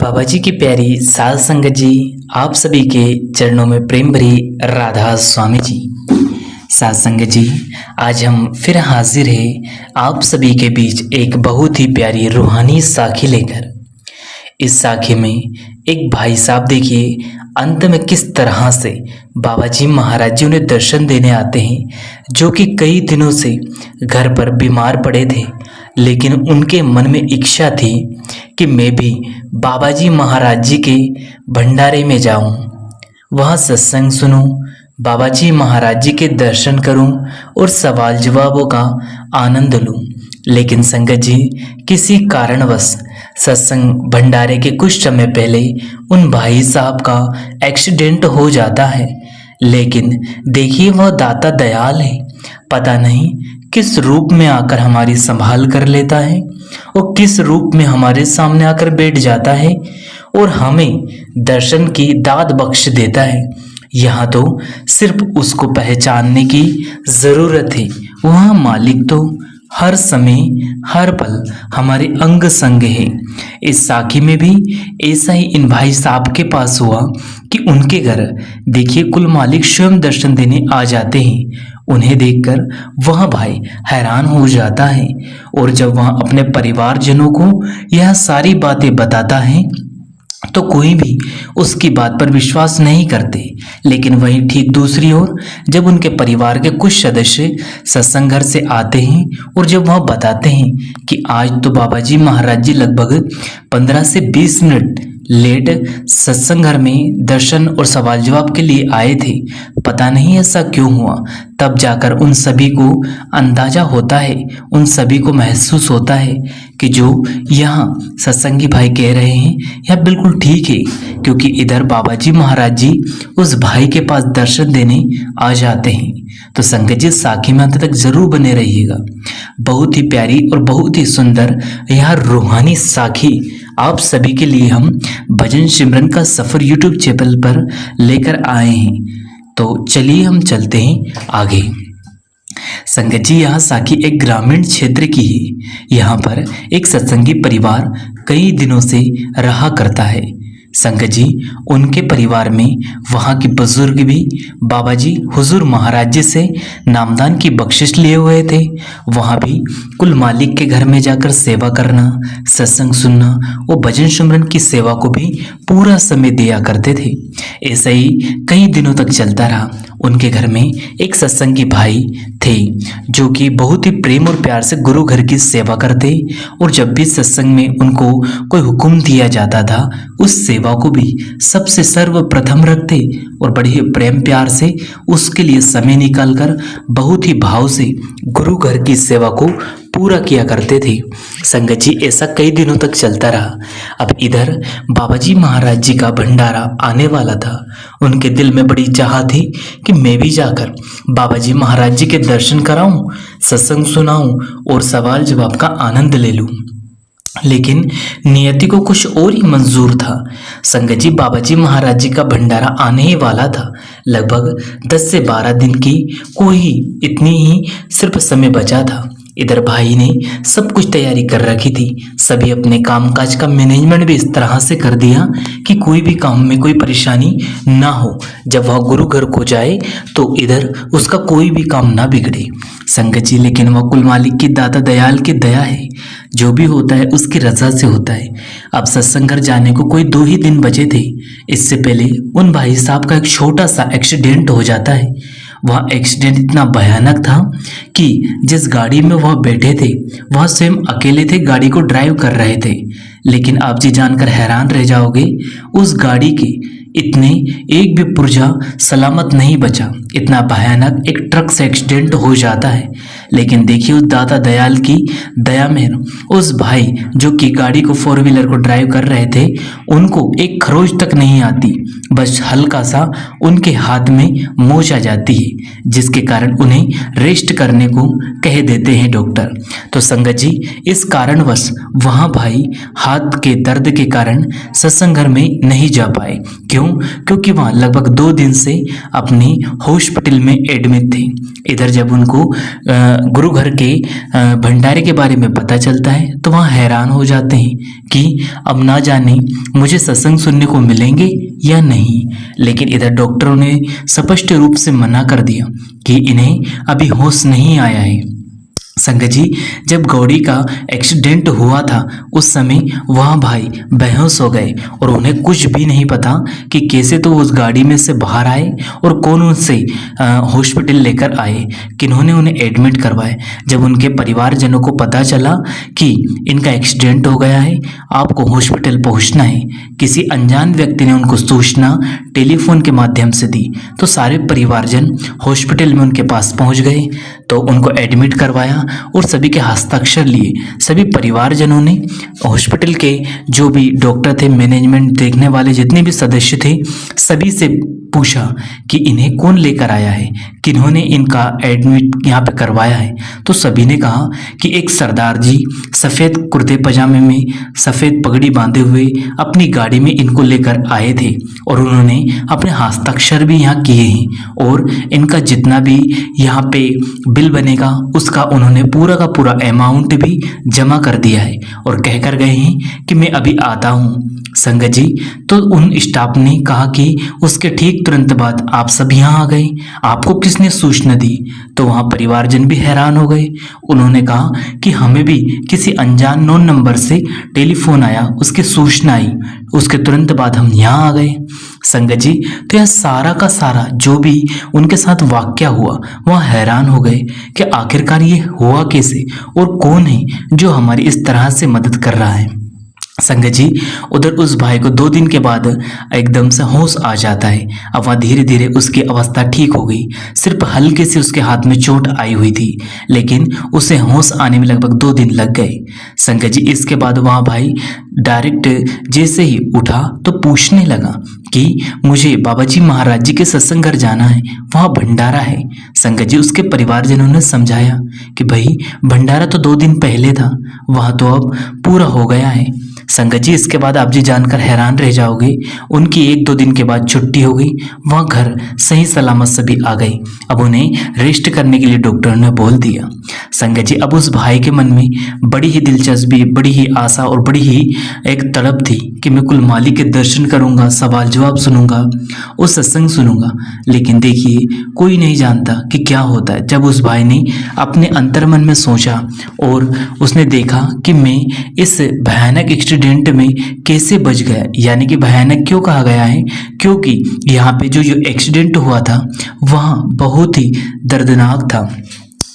बाबा जी की प्यारी साध संगत जी, आप सभी के चरणों में प्रेम भरी राधा स्वामी जी। साध संगत जी, आज हम फिर हाजिर हैं आप सभी के बीच एक बहुत ही प्यारी रूहानी साखी लेकर। इस साखी में एक भाई साहब देखिए अंत में किस तरह से बाबा जी महाराज जी उन्हें दर्शन देने आते हैं, जो कि कई दिनों से घर पर बीमार पड़े थे, लेकिन उनके मन में इच्छा थी कि मैं भी बाबा जी महाराज जी के भंडारे में जाऊं, वहाँ सत्संग सुनूं, बाबा जी महाराज जी के दर्शन करूं और सवाल जवाबों का आनंद लूं। लेकिन संगत जी, किसी कारणवश सत्संग भंडारे के कुछ समय पहले उन भाई साहब का एक्सीडेंट हो जाता है। लेकिन देखिए, वह दाता दयाल है, पता नहीं किस रूप में आकर हमारी संभाल कर लेता है और किस रूप में हमारे सामने आकर बैठ जाता है और हमें दर्शन की दाद बख्श देता है। यहाँ तो सिर्फ उसको पहचानने की जरूरत है। वह मालिक तो हर समय हर पल हमारे अंग संग है। इस साखी में भी ऐसा ही इन भाई साहब के पास हुआ कि उनके घर देखिए कुल मालिक स्वयं दर्शन देने आ जाते हैं। उन्हें देखकर वह भाई हैरान हो जाता है और जब वह अपने परिवारजनों को यह सारी बातें बताता है तो कोई भी उसकी बात पर विश्वास नहीं करते। लेकिन वहीं ठीक दूसरी ओर जब उनके परिवार के कुछ सदस्य सत्संग घर से आते हैं और जब वह बताते हैं कि आज तो बाबा जी महाराज जी लगभग 15 से 20 मिनट लेट सत्संग घर में दर्शन और सवाल जवाब के लिए आए थे, पता नहीं ऐसा क्यों हुआ, तब जाकर उन सभी को अंदाजा होता है, उन सभी को महसूस होता है कि जो यहाँ सत्संगी भाई कह रहे हैं यह बिल्कुल ठीक है, क्योंकि इधर बाबा जी महाराज जी उस भाई के पास दर्शन देने आ जाते हैं। तो संगत जी, साखी में अंत तक जरूर बने रहिएगा। बहुत ही प्यारी और बहुत ही सुंदर यह रूहानी साखी आप सभी के लिए हम भजन सिमरन का सफर यूट्यूब चैनल पर लेकर आए हैं। तो चलिए हम चलते हैं आगे। संगत जी, यहाँ साखी एक ग्रामीण क्षेत्र की है। यहाँ पर एक सत्संगी परिवार कई दिनों से रहा करता है। संगत जी, उनके परिवार में वहाँ के बुजुर्ग भी बाबा जी हुजूर महाराज जी से नामदान की बख्शिश लिए हुए थे। वहाँ भी कुल मालिक के घर में जाकर सेवा करना, सत्संग सुनना और भजन सिमरन की सेवा को भी पूरा समय दिया करते थे। ऐसा ही कई दिनों तक चलता रहा। उनके घर में एक सत्संगी भाई थे जो कि बहुत ही प्रेम और प्यार से गुरु घर की सेवा करते और जब भी सत्संग में उनको कोई हुक्म दिया जाता था उस सेवा को भी सबसे सर्वप्रथम रखते और बड़े ही प्रेम प्यार से उसके लिए समय निकालकर बहुत ही भाव से गुरु घर की सेवा को पूरा किया करते थे। संगत जी, ऐसा कई दिनों तक चलता रहा। अब इधर बाबा जी महाराज जी का भंडारा आने वाला था। उनके दिल में बड़ी चाह थी कि मैं भी जाकर बाबा जी महाराज जी के दर्शन कराऊं, सत्संग सुनाऊं और सवाल जवाब का आनंद ले लूं। लेकिन नियति को कुछ और ही मंजूर था। संगत जी, बाबा जी महाराज जी का भंडारा आने ही वाला था। लगभग 10 से 12 दिन की कोई इतनी ही सिर्फ समय बचा था। इधर भाई ने सब कुछ तैयारी कर रखी थी। सभी अपने कामकाज का मैनेजमेंट भी इस तरह से कर दिया कि कोई भी काम में कोई परेशानी ना हो। जब वह गुरु घर को जाए तो इधर उसका कोई भी काम ना बिगड़े। संगत जी, लेकिन वह कुल मालिक की दाता दयाल की दया है। जो भी होता है उसकी रजा से होता है। अब सत्संग घर जाने को कोई 2 ही दिन बचे थे। इससे पहले उन भाई साहब का एक छोटा सा एक्सीडेंट हो जाता है। वह एक्सीडेंट इतना भयानक था कि जिस गाड़ी में वह बैठे थे वह स्वयं अकेले थे, गाड़ी को ड्राइव कर रहे थे। लेकिन आप जी जानकर हैरान रह जाओगे, उस गाड़ी के इतने एक भी पुर्जा सलामत नहीं बचा। इतना भयानक एक ट्रक से एक्सीडेंट हो जाता है। लेकिन देखिए, उस दाता दयाल की दया में उस भाई जो कि गाड़ी को 4 व्हीलर को ड्राइव कर रहे थे उनको एक खरोच तक नहीं आती, बस हल्का सा उनके हाथ में मोच आ जाती है, जिसके कारण उन्हें रेस्ट करने को कह देते हैं डॉक्टर। तो संगत जी, इस कारणवश वहाँ भाई हाथ के दर्द के कारण सत्संग घर में नहीं जा पाए। क्यों? क्योंकि वहाँ लगभग 2 दिन से अपनी होश हॉस्पिटल में एडमिट थे। इधर जब उनको गुरु घर के भंडारे के बारे में पता चलता है तो वहाँ हैरान हो जाते हैं कि अब ना जाने मुझे सत्संग सुनने को मिलेंगे या नहीं। लेकिन इधर डॉक्टरों ने स्पष्ट रूप से मना कर दिया कि इन्हें अभी होश नहीं आया है। संगत जी, जब गौड़ी का एक्सीडेंट हुआ था उस समय वह भाई बेहोश हो गए और उन्हें कुछ भी नहीं पता कि कैसे तो उस गाड़ी में से बाहर आए और कौन उनसे हॉस्पिटल लेकर आए, किन्होंने उन्हें एडमिट करवाए। जब उनके परिवारजनों को पता चला कि इनका एक्सीडेंट हो गया है, आपको हॉस्पिटल पहुंचना है, किसी अनजान व्यक्ति ने उनको सूचना टेलीफोन के माध्यम से दी तो सारे परिवारजन हॉस्पिटल में उनके पास पहुंच गए तो उनको एडमिट करवाया और सभी के हस्ताक्षर लिए। सभी परिवारजनों ने हॉस्पिटल के जो भी डॉक्टर थे, मैनेजमेंट देखने वाले जितने भी सदस्य थे, सभी से पूछा कि इन्हें कौन लेकर आया है, किन्होंने इनका एडमिट यहाँ पे करवाया है। तो सभी ने कहा कि एक सरदार जी सफ़ेद कुर्ते पजामे में सफ़ेद पगड़ी बांधे हुए अपनी गाड़ी में इनको लेकर आए थे और उन्होंने अपने हस्ताक्षर भी यहाँ किए हैं और इनका जितना भी यहाँ पे बिल बनेगा उसका उन्होंने पूरा का पूरा अमाउंट भी जमा कर दिया है और कहकर गए हैं कि मैं अभी आता हूँ। संगत जी, तो उन स्टाफ ने कहा कि उसके ठीक तुरंत बाद आप सब यहाँ आ गए, आपको किसने सूचना दी? तो वहाँ परिवारजन भी हैरान हो गए। उन्होंने कहा कि हमें भी किसी अनजान नोन नंबर से टेलीफोन आया, उसकी सूचना आई, उसके तुरंत बाद हम यहाँ आ गए। संगत जी, तो यह सारा का सारा जो भी उनके साथ वाकया हुआ वह हैरान हो गए कि आखिरकार ये हुआ कैसे और कौन है जो हमारी इस तरह से मदद कर रहा है। संगत जी, उधर उस भाई को 2 दिन के बाद एकदम से होश आ जाता है। अब वह धीरे धीरे उसकी अवस्था ठीक हो गई, सिर्फ हल्के से उसके हाथ में चोट आई हुई थी, लेकिन उसे होश आने में लगभग 2 दिन लग गए। संगत जी, इसके बाद वह भाई डायरेक्ट जैसे ही उठा तो पूछने लगा कि मुझे बाबा जी महाराज जी के सत्संग घर जाना है, वहाँ भंडारा है। संगत जी, उसके परिवारजनों ने समझाया कि भाई भंडारा तो 2 दिन पहले था, वहाँ तो अब पूरा हो गया है। संगत जी, इसके बाद आप जी जानकर हैरान रह जाओगे, उनकी 1-2 दिन के बाद छुट्टी हो गई, वहाँ घर सही सलामत सभी आ गए। अब उन्हें रेस्ट करने के लिए डॉक्टर ने बोल दिया। संगत जी, अब उस भाई के मन में बड़ी ही दिलचस्पी, बड़ी ही आशा और बड़ी ही एक तड़प थी कि मैं कुल मालिक के दर्शन करूंगा, सवाल जवाब सुनूंगा, उस सत्संग सुनूंगा। लेकिन देखिए, कोई नहीं जानता कि क्या होता है। जब उस भाई ने अपने अंतर्मन में सोचा और उसने देखा कि मैं इस भयानक एक्सीडेंट में कैसे बच गया, यानी कि भयानक क्यों कहा गया है, क्योंकि यहाँ पे जो एक्सीडेंट हुआ था वहाँ बहुत ही दर्दनाक था।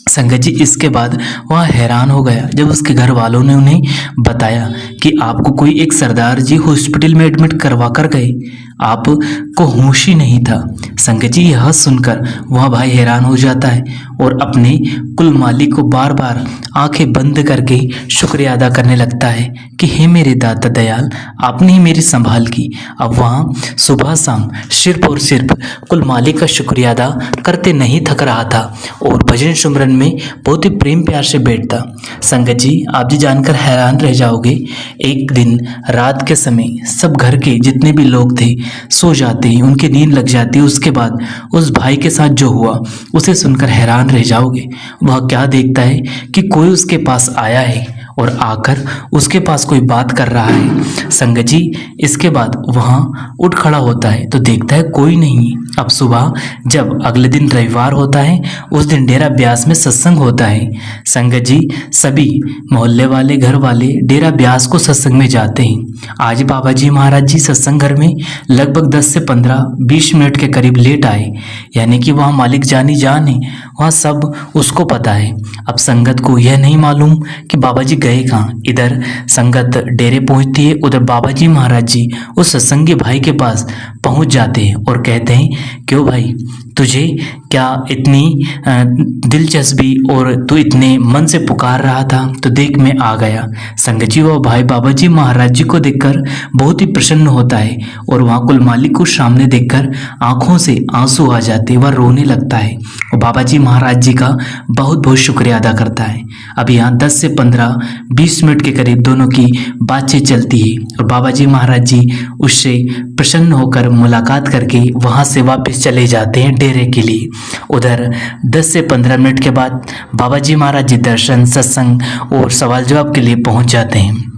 संगत जी, इसके बाद वह हैरान हो गया जब उसके घर वालों ने उन्हें बताया कि आपको कोई एक सरदार जी हॉस्पिटल में एडमिट करवा कर गए, आपको होश ही नहीं था। संगत जी, यह सुनकर वह भाई हैरान हो जाता है और अपने कुल मालिक को बार बार आंखें बंद करके शुक्रिया अदा करने लगता है कि हे मेरे दाता दयाल, आपने ही मेरी संभाल की। अब वहाँ सुबह शाम सिर्फ और सिर्फ कुल मालिक का शुक्रिया अदा करते नहीं थक रहा था और भजन सुमरन में बहुत ही प्रेम प्यार से बैठता। संगत जी, आप जी जानकर हैरान रह जाओगे, एक दिन रात के समय सब घर के जितने भी लोग थे सो जाते हैं, उनकी नींद लग जाती है। उसके बाद उस भाई के साथ जो हुआ उसे सुनकर हैरान रह जाओगे। वह क्या देखता है कि कोई उसके पास आया है और आकर उसके पास कोई बात कर रहा है। संगत जी, इसके बाद वहाँ उठ खड़ा होता है तो देखता है कोई नहीं। अब सुबह जब अगले दिन रविवार होता है, उस दिन डेरा ब्यास में सत्संग होता है। संगत जी, सभी मोहल्ले वाले, घर वाले डेरा ब्यास को सत्संग में जाते हैं। आज बाबा जी महाराज जी सत्संग घर में लगभग 10 से 15-20 मिनट के करीब लेट आए, यानी कि वहाँ मालिक जानी जान है, वहाँ सब उसको पता है। अब संगत को यह नहीं मालूम कि बाबा जी गए कहाँ। इधर संगत डेरे पहुंचती है, उधर बाबा जी महाराज जी उस सत्संगी भाई के पास पहुंच जाते हैं और कहते हैं, क्यों भाई, तुझे क्या इतनी दिलचस्पी और तू इतने मन से पुकार रहा था, तो देख मैं आ गया। संगत जी, वो भाई बाबा जी महाराज जी को देखकर बहुत ही प्रसन्न होता है और वहाँ कुल मालिक को सामने देखकर आंखों से आंसू आ जाते, वह रोने लगता है और बाबा जी महाराज जी का बहुत बहुत शुक्रिया अदा करता है। अब यहाँ 10 से 15-20 मिनट के करीब दोनों की बातचीत चलती है और बाबा जी महाराज जी उससे प्रसन्न होकर मुलाकात करके वहाँ से वापस चले जाते हैं डेरे के लिए। उधर 10 से 15 मिनट के बाद बाबा जी महाराज जी दर्शन, सत्संग और सवाल जवाब के लिए पहुँच जाते हैं।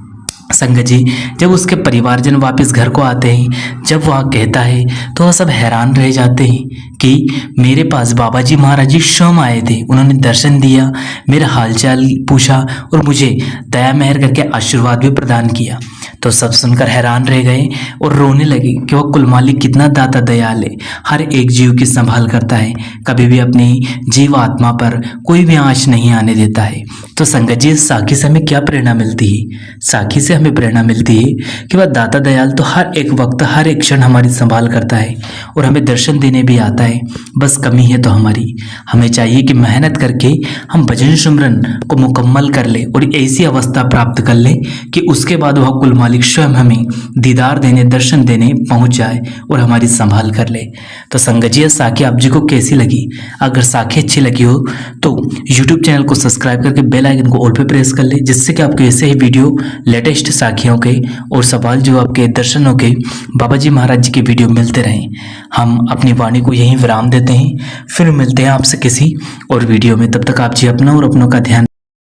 संगत जी, जब उसके परिवारजन वापस घर को आते हैं, जब वह कहता है तो वह सब हैरान रह जाते हैं कि मेरे पास बाबा जी महाराज जी स्वयं आए थे, उन्होंने दर्शन दिया, मेरा हालचाल पूछा और मुझे दया मेहर करके आशीर्वाद भी प्रदान किया। तो सब सुनकर हैरान रह गए और रोने लगे कि वह कुल मालिक कितना दाता दयाल है, हर एक जीव की संभाल करता है, कभी भी अपनी जीव आत्मा पर कोई भी आँच नहीं आने देता है। तो संगत जी, साखी से हमें क्या प्रेरणा मिलती है? साखी से हमें प्रेरणा मिलती है कि वह दाता दयाल तो हर एक वक्त, हर एक क्षण हमारी संभाल करता है और हमें दर्शन देने भी आता है। बस कमी है तो हमारी, हमें चाहिए कि मेहनत करके हम भजन सिमरन को मुकम्मल कर ले और ऐसी अवस्था प्राप्त कर ले कि उसके बाद वह कुल मालिक स्वयं हमें दीदार देने, दर्शन देने पहुंच जाए और हमारी संभाल कर ले। तो संगत जी, साखी आप जी को कैसी लगी? अगर साखी अच्छी लगी हो तो यूट्यूब चैनल को सब्सक्राइब करके बेल आइकन को ऑल पे प्रेस कर ले, जिससे कि आपको ऐसे ही वीडियो, लेटेस्ट साखियों के और सवाल जवाब के, दर्शनों के, बाबा जी महाराज जी के वीडियो मिलते रहें। हम अपनी वाणी को यहीं विराम देते हैं, फिर मिलते हैं आपसे किसी और वीडियो में। तब तक आप जी अपना और अपनों का ध्यान